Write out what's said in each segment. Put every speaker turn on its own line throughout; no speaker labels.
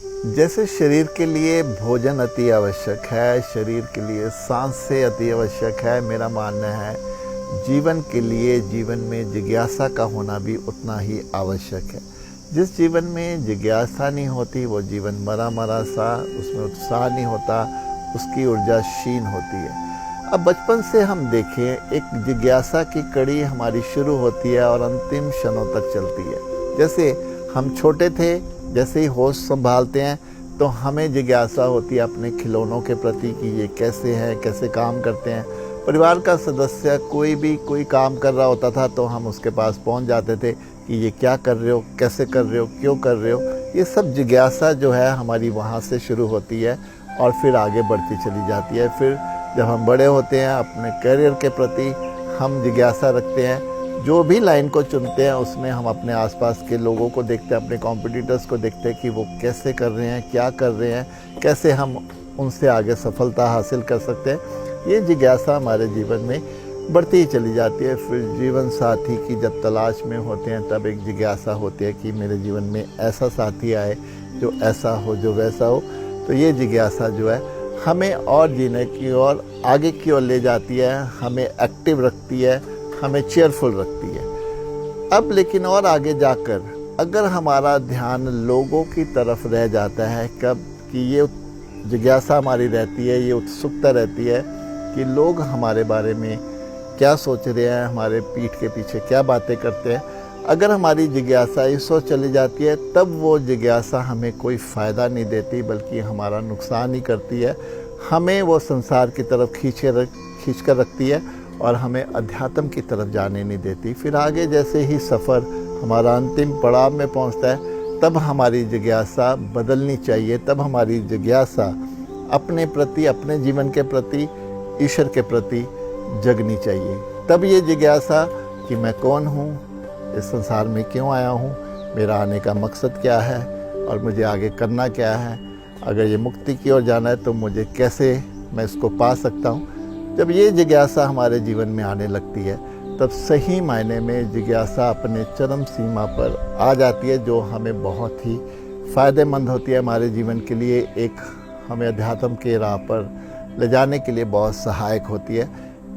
जैसे शरीर के लिए भोजन अति आवश्यक है, शरीर के लिए सांसें अति आवश्यक है, मेरा मानना है जीवन के लिए जीवन में जिज्ञासा का होना भी उतना ही आवश्यक है। जिस जीवन में जिज्ञासा नहीं होती वो जीवन मरा मरा सा, उसमें उत्साह नहीं होता, उसकी ऊर्जा क्षीण होती है। अब बचपन से हम देखें, एक जिज्ञासा की कड़ी हमारी शुरू होती है और अंतिम क्षणों तक चलती है। जैसे हम छोटे थे, जैसे ही होश संभालते हैं तो हमें जिज्ञासा होती है अपने खिलौनों के प्रति कि ये कैसे हैं, कैसे काम करते हैं। परिवार का सदस्य कोई काम कर रहा होता था तो हम उसके पास पहुंच जाते थे कि ये क्या कर रहे हो, कैसे कर रहे हो, क्यों कर रहे हो। ये सब जिज्ञासा जो है हमारी वहाँ से शुरू होती है और फिर आगे बढ़ती चली जाती है। फिर जब हम बड़े होते हैं, अपने करियर के प्रति हम जिज्ञासा रखते हैं, जो भी लाइन को चुनते हैं उसमें हम अपने आसपास के लोगों को देखते हैं, अपने कॉम्पिटिटर्स को देखते हैं कि वो कैसे कर रहे हैं, क्या कर रहे हैं, कैसे हम उनसे आगे सफलता हासिल कर सकते हैं। ये जिज्ञासा हमारे जीवन में बढ़ती ही चली जाती है। फिर जीवन साथी की जब तलाश में होते हैं तब एक जिज्ञासा होती है कि मेरे जीवन में ऐसा साथी आए जो ऐसा हो, जो वैसा हो। तो ये जिज्ञासा जो है हमें और जीने की और आगे की ओर ले जाती है, हमें एक्टिव रखती है, हमें चेयरफुल रखती है। अब लेकिन और आगे जाकर अगर हमारा ध्यान लोगों की तरफ रह जाता है, कब कि ये जिज्ञासा हमारी रहती है, ये उत्सुकता रहती है कि लोग हमारे बारे में क्या सोच रहे हैं, हमारे पीठ के पीछे क्या बातें करते हैं। अगर हमारी जिज्ञासा इस ओर चली जाती है तब वो जिज्ञासा हमें कोई फ़ायदा नहीं देती बल्कि हमारा नुकसान ही करती है। हमें वो संसार की तरफ खींच कर रखती है और हमें अध्यात्म की तरफ जाने नहीं देती। फिर आगे जैसे ही सफ़र हमारा अंतिम पड़ाव में पहुंचता है तब हमारी जिज्ञासा बदलनी चाहिए। तब हमारी जिज्ञासा अपने प्रति, अपने जीवन के प्रति, ईश्वर के प्रति जगनी चाहिए। तब ये जिज्ञासा कि मैं कौन हूँ, इस संसार में क्यों आया हूँ, मेरा आने का मकसद क्या है और मुझे आगे करना क्या है, अगर ये मुक्ति की ओर जाना है तो मुझे कैसे मैं इसको पा सकता हूँ। जब ये जिज्ञासा हमारे जीवन में आने लगती है तब सही मायने में जिज्ञासा अपने चरम सीमा पर आ जाती है, जो हमें बहुत ही फ़ायदेमंद होती है हमारे जीवन के लिए। एक हमें अध्यात्म के राह पर ले जाने के लिए बहुत सहायक होती है।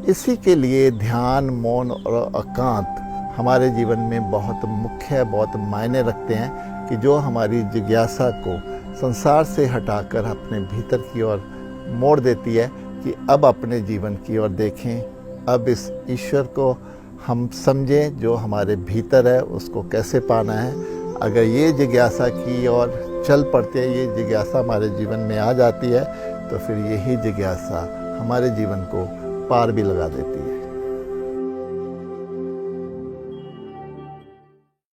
इसी के लिए ध्यान, मौन और एकांत हमारे जीवन में बहुत मुख्य है, बहुत मायने रखते हैं कि जो हमारी जिज्ञासा को संसार से हटाकर अपने भीतर की ओर मोड़ देती है कि अब अपने जीवन की ओर देखें, अब इस ईश्वर को हम समझें जो हमारे भीतर है, उसको कैसे पाना है। अगर ये जिज्ञासा की ओर चल पड़ते हैं, ये जिज्ञासा हमारे जीवन में आ जाती है तो फिर यही जिज्ञासा हमारे जीवन को पार भी लगा देती है।